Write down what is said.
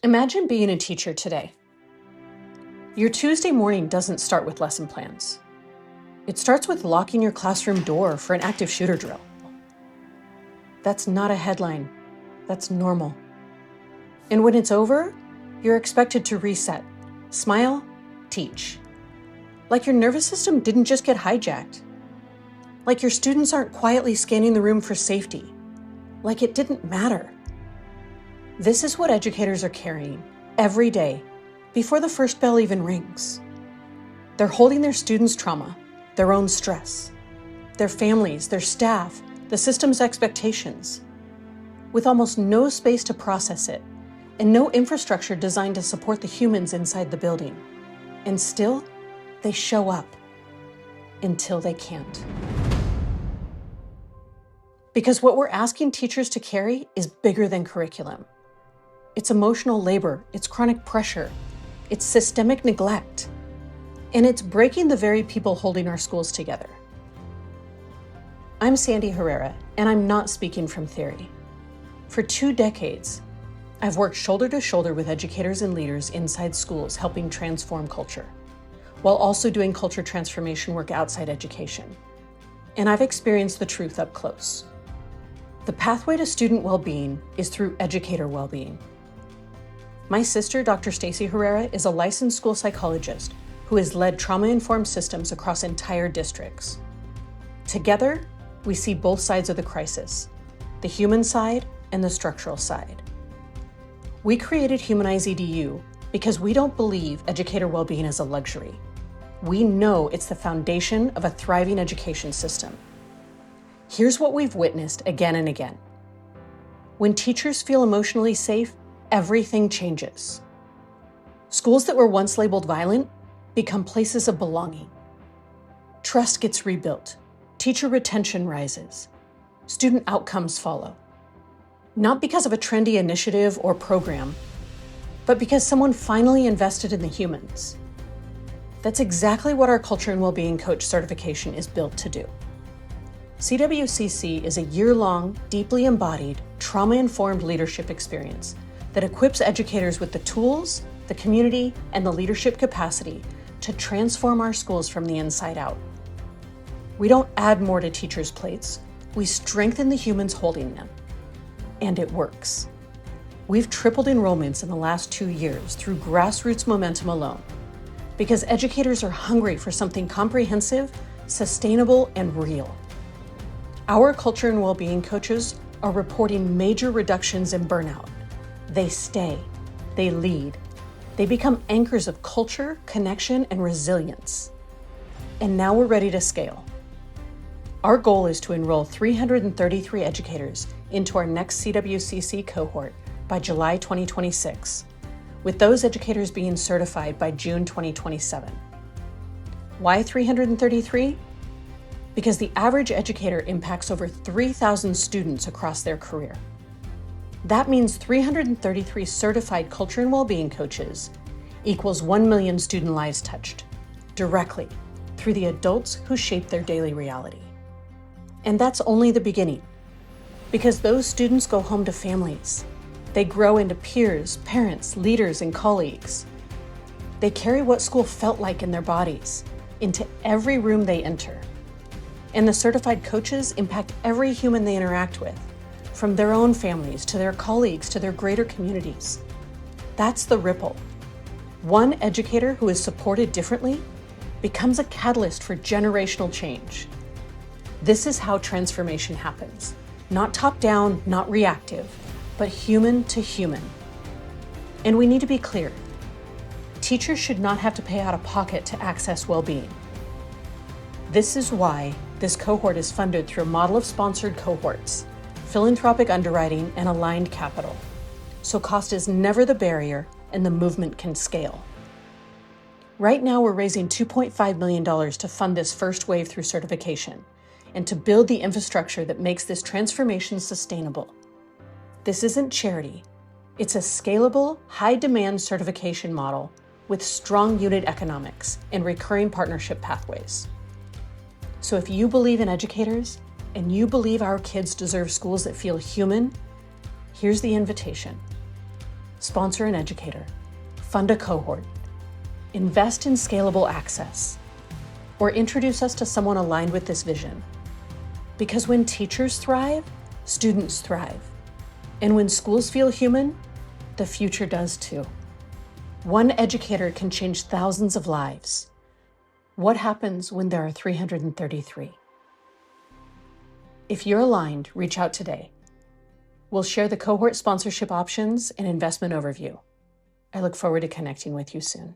Imagine being a teacher today. Your Tuesday morning doesn't start with lesson plans. It starts with locking your classroom door for an active shooter drill. That's not a headline. That's normal. And when it's over, you're expected to reset, smile, teach. Like your nervous system didn't just get hijacked. Like your students aren't quietly scanning the room for safety. Like it didn't matter. This is what educators are carrying every day before the first bell even rings. They're holding their students' trauma, their own stress, their families, their staff, the system's expectations, with almost no space to process it and no infrastructure designed to support the humans inside the building. And still, they show up until they can't. Because what we're asking teachers to carry is bigger than curriculum. It's emotional labor, it's chronic pressure, it's systemic neglect, and it's breaking the very people holding our schools together. I'm Sandy Herrera, and I'm not speaking from theory. For 2 decades, I've worked shoulder to shoulder with educators and leaders inside schools helping transform culture, while also doing culture transformation work outside education. And I've experienced the truth up close. The pathway to student well-being is through educator well-being. My sister, Dr. Stacy Herrera, is a licensed school psychologist who has led trauma-informed systems across entire districts. Together, we see both sides of the crisis, the human side and the structural side. We created HumanizEDU because we don't believe educator well-being is a luxury. We know it's the foundation of a thriving education system. Here's what we've witnessed again and again. When teachers feel emotionally safe, everything changes. Schools that were once labeled violent become places of belonging. Trust gets rebuilt. Teacher retention rises. Student outcomes follow. Not because of a trendy initiative or program, but because someone finally invested in the humans. That's exactly what our Culture and Wellbeing Coach certification is built to do. CWCC is a year-long, deeply embodied, trauma-informed leadership experience that equips educators with the tools, the community, and the leadership capacity to transform our schools from the inside out. We don't add more to teachers' plates, we strengthen the humans holding them. And it works. We've tripled enrollments in the last 2 years through grassroots momentum alone, because educators are hungry for something comprehensive, sustainable, and real. Our Culture and Wellbeing coaches are reporting major reductions in burnout. They stay, they lead, they become anchors of culture, connection, and resilience. And now we're ready to scale. Our goal is to enroll 333 educators into our next CWCC cohort by July 2026, with those educators being certified by June 2027. Why 333? Because the average educator impacts over 3,000 students across their career. That means 333 certified Culture and Wellbeing coaches equals 1 million student lives touched, directly, through the adults who shape their daily reality. And that's only the beginning, because those students go home to families. They grow into peers, parents, leaders, and colleagues. They carry what school felt like in their bodies into every room they enter. And the certified coaches impact every human they interact with, from their own families to their colleagues to their greater communities. That's the ripple. One educator who is supported differently becomes a catalyst for generational change. This is how transformation happens. Not top-down, not reactive, but human to human. And we need to be clear. Teachers should not have to pay out of pocket to access well-being. This is why this cohort is funded through a model of sponsored cohorts, philanthropic underwriting, and aligned capital. So cost is never the barrier and the movement can scale. Right now, we're raising $2.5 million to fund this first wave through certification and to build the infrastructure that makes this transformation sustainable. This isn't charity. It's a scalable, high-demand certification model with strong unit economics and recurring partnership pathways. So if you believe in educators and you believe our kids deserve schools that feel human, here's the invitation. sponsor an educator, fund a cohort, invest in scalable access, or introduce us to someone aligned with this vision. Because when teachers thrive, students thrive. And when schools feel human, the future does too. One educator can change thousands of lives. What happens when there are 333? If you're aligned, reach out today. We'll share the cohort sponsorship options and investment overview. I look forward to connecting with you soon.